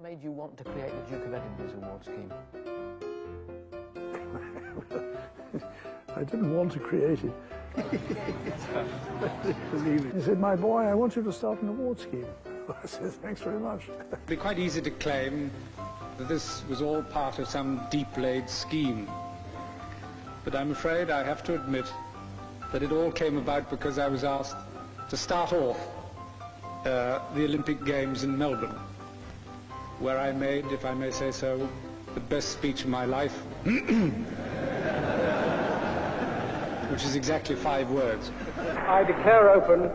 made you want to create the Duke of Edinburgh's award scheme? I didn't want to create it. He said, my boy, I want you to start an award scheme. I said, thanks very much. It'd be quite easy to claim that this was all part of some deep-laid scheme. But I'm afraid I have to admit that it all came about because I was asked to start off the Olympic Games in Melbourne, where I made, if I may say so, the best speech of my life, which is exactly 5 words. I declare open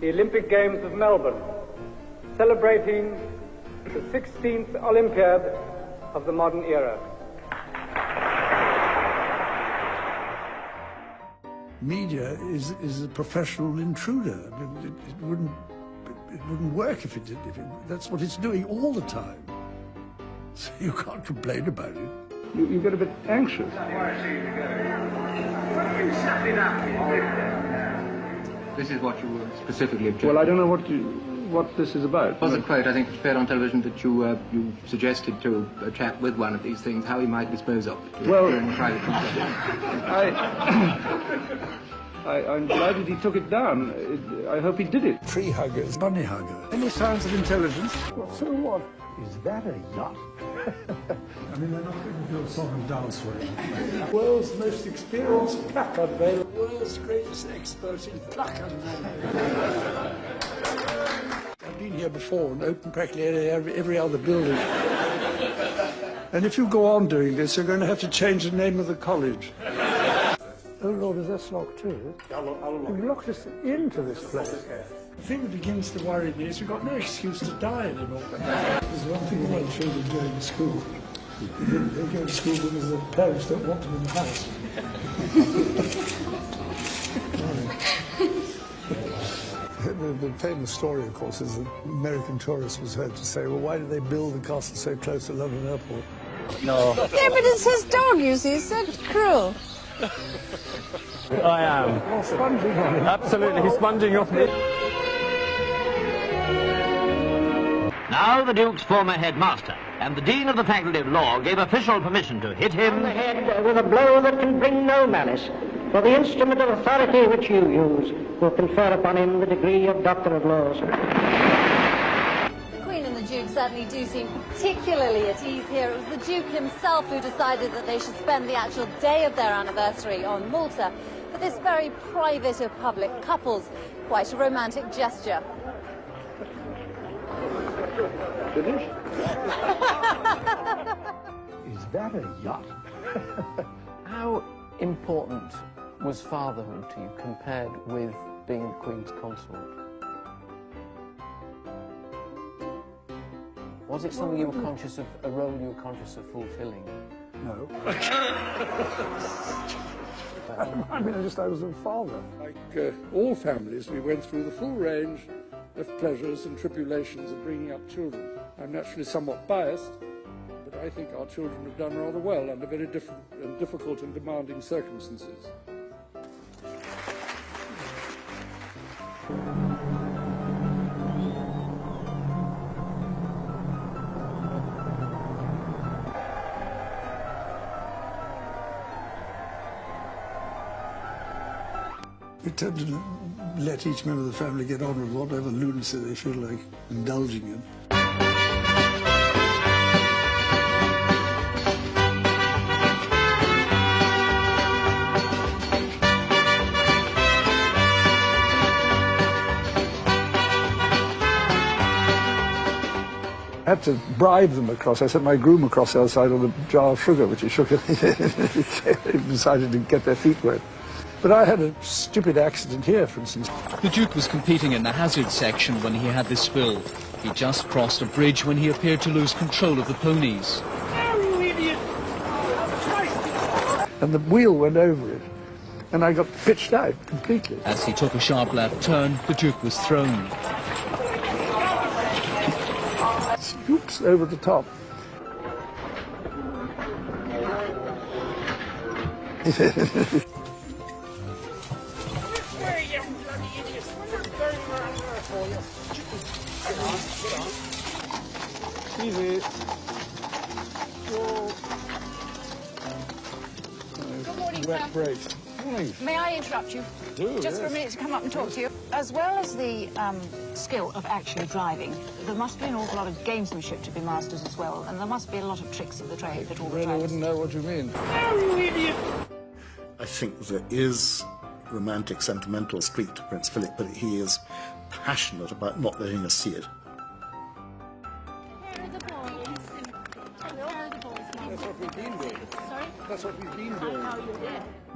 the Olympic Games of Melbourne, celebrating the 16th Olympiad of the modern era. Media is a professional intruder. It wouldn't work if it did. That's what it's doing all the time. So you can't complain about it. You get a bit anxious. This is what you specifically object. Well, I don't know what this is about. It wasn't quite. I think it appeared on television that you suggested to a chap with one of these things how he might dispose of it. Well, during private I'm delighted he took it down. I hope he did it. Tree huggers, bunny hugger. Any signs of intelligence? So what? Is that a yacht? I mean, they're not going to do a song and dance with it. World's most experienced placard veil. World's greatest expert in placard veil. I've been here before and opened practically every other building. And if you go on doing this, you're going to have to change the name of the college. Oh Lord, is this locked too? You've locked us into this place. The thing that begins to worry me is we've got no excuse to die anymore. There's one thing about children going to school. They go to school because their parents don't want them in the house. The famous story, of course, is that an American tourist was heard to say, well, why did they build the castle so close to London Airport? No. Yeah, but it's his dog, you see. It's so cruel. I am. Oh, sponging on him. Absolutely, he's sponging off me. Now the Duke's former headmaster and the Dean of the Faculty of Law gave official permission to hit him on the head with a blow that can bring no malice, for the instrument of authority which you use will confer upon him the degree of Doctor of Laws. The Queen and the Duke certainly do seem particularly at ease here. It was the Duke himself who decided that they should spend the actual day of their anniversary on Malta for this very private of public couples. Quite a romantic gesture. Finish? Is that a yacht? How important was fatherhood to you compared with being the Queen's consort? Was it something you were conscious of, a role you were conscious of fulfilling? No. I mean, I was a father. Like all families, we went through the full range of pleasures and tribulations of bringing up children. I'm naturally somewhat biased, but I think our children have done rather well under very difficult and demanding circumstances. We tend to let each member of the family get on with whatever lunacy they feel like indulging in. I had to bribe them across. I sent my groom across the other side on a jar of sugar, which he shook it. He decided to get their feet wet. But I had a stupid accident here, for instance. The Duke was competing in the hazard section when he had this spill. He just crossed a bridge when he appeared to lose control of the ponies. You idiot! And the wheel went over it, and I got pitched out completely. As he took a sharp left turn, the Duke was thrown. Oops, over the top. Easy. Good morning, Wet Sam. brace. Morning. May I interrupt you? Do, Just for a minute to come up and talk to you. As well as the skill of actually driving, there must be an awful lot of gamesmanship to be mastered as well, and there must be a lot of tricks of the trade that all the Really drivers... wouldn't know what you mean. Oh, you idiot! I think there is romantic, sentimental streak to Prince Philip, but he is passionate about not letting us see it. That's what we've been doing. Sorry? That's what we've been doing.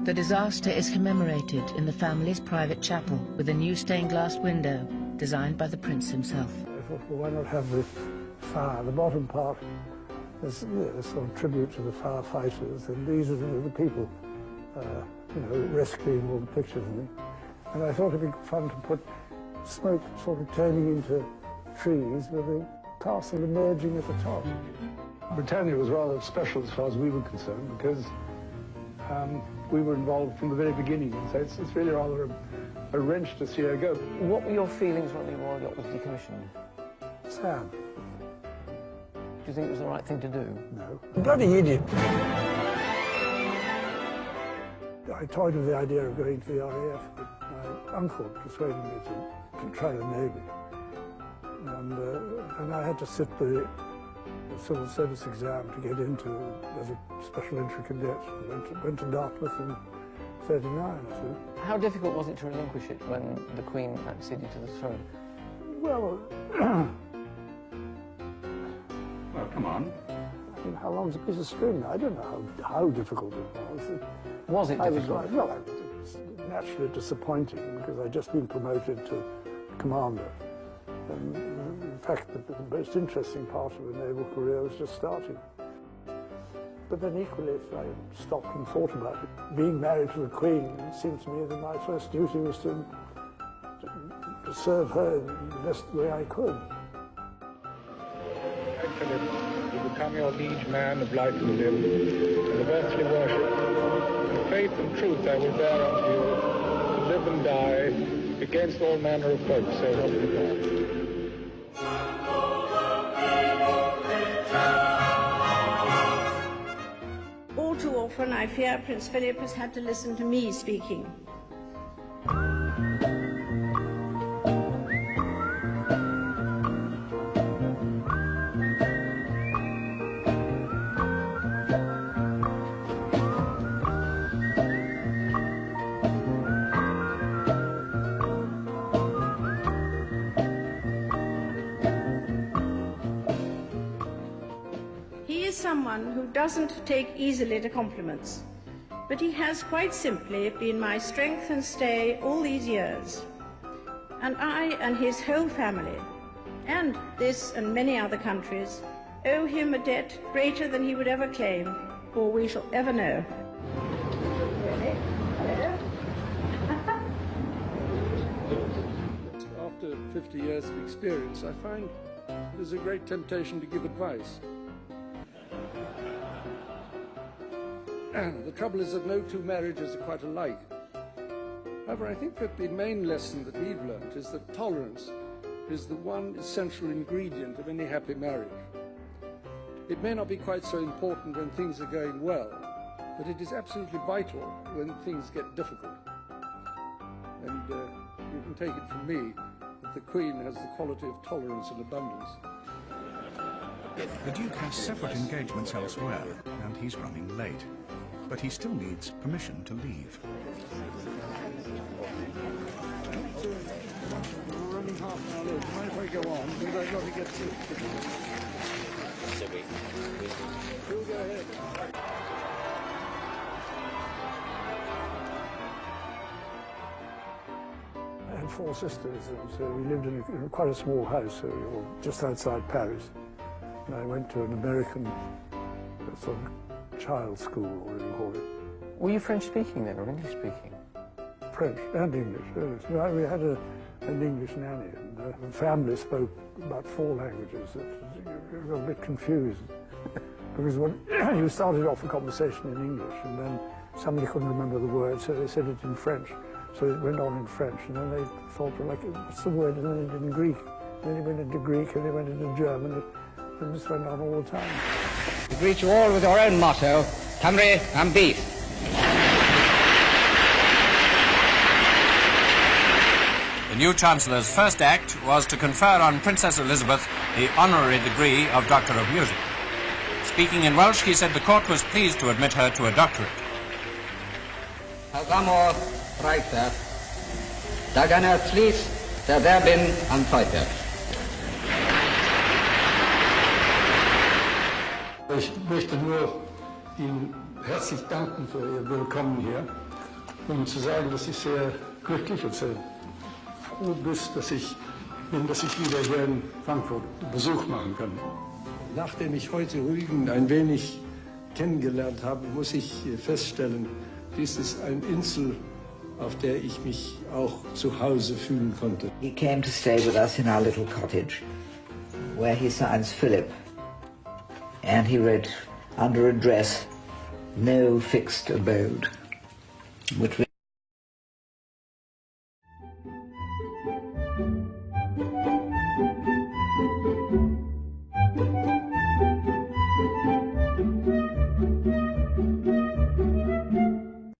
The disaster is commemorated in the family's private chapel with a new stained glass window designed by the Prince himself. I thought, well, why not have the fire? The bottom part is a sort of tribute to the firefighters, and these are the people, you know, rescuing all the pictures of me. And I thought it'd be fun to put smoke sort of turning into trees with the castle emerging at the top. Britannia was rather special as far as we were concerned, because we were involved from the very beginning, so it's really rather a wrench to see her go. What were your feelings when the Royal Yacht was decommissioned? Sam. Do you think it was the right thing to do? No. Bloody idiot. I toyed with the idea of going to the RAF, but my uncle persuaded me to try the Navy. And I had to sit the civil service exam to get into as a special entry cadet. Went to Dartmouth in '39, I think. How difficult was it to relinquish it when the Queen acceded to the throne? Well, well, come on. I mean, how long's a piece of string? I don't know how difficult it was. Was it difficult? It was naturally disappointing because I'd just been promoted to commander. And in fact, the most interesting part of a naval career was just starting. But then equally, if I stopped and thought about it, being married to the Queen, it seemed to me that my first duty was to serve her in the best way I could. Philip, to become your liege man of life and limb, and of earthly worship, and faith and truth I will bear unto you, to live and die against all manner of folk, so help me God. All too often, I fear Prince Philip has had to listen to me speaking. Someone who doesn't take easily to compliments, but he has quite simply been my strength and stay all these years. And I and his whole family, and this and many other countries, owe him a debt greater than he would ever claim, or we shall ever know. After 50 years of experience, I find there's a great temptation to give advice. The trouble is that no two marriages are quite alike. However, I think that the main lesson that we've learned is that tolerance is the one essential ingredient of any happy marriage. It may not be quite so important when things are going well, but it is absolutely vital when things get difficult. And you can take it from me that the Queen has the quality of tolerance and abundance. The Duke has separate engagements elsewhere, and he's running late. But he still needs permission to leave. We're running half an hour late. Mind if I go on? Because I've got to get to We'll go ahead. I had 4 sisters, and so we lived in quite a small house, just outside Paris. And I went to an American sort of child school, or whatever you call it. Were you French-speaking then, or English-speaking? French and English, yes. We had an English nanny, and the family spoke about 4 languages. You were a bit confused, because when you started off a conversation in English, and then somebody couldn't remember the word, so they said it in French. So it went on in French, and then they thought, well, like, what's the word? And then it in Greek. Then it went into Greek, and it went into German. Wir müssen wir noch all the time. We greet you all with your own motto, Cymru am Beef. The new Chancellor's first act was to confer on Princess Elizabeth the honorary degree of Doctor of Music. Speaking in Welsh, he said the court was pleased to admit her to a doctorate. Amor Reiter, Dagan Tlys, der Derbyn am Teuter. Ich möchte nur Ihnen herzlich danken für Ihr Willkommen hier und zu sagen, dass ich sehr glücklich und sehr froh bin, dass ich wieder hier in Frankfurt Besuch machen kann. Nachdem ich heute Rügen ein wenig kennengelernt habe, muss ich feststellen, dies ist eine Insel, auf der ich mich auch zu Hause fühlen konnte. He came to stay with us in our little cottage, where he signs Philip, and he wrote under address, no fixed abode, which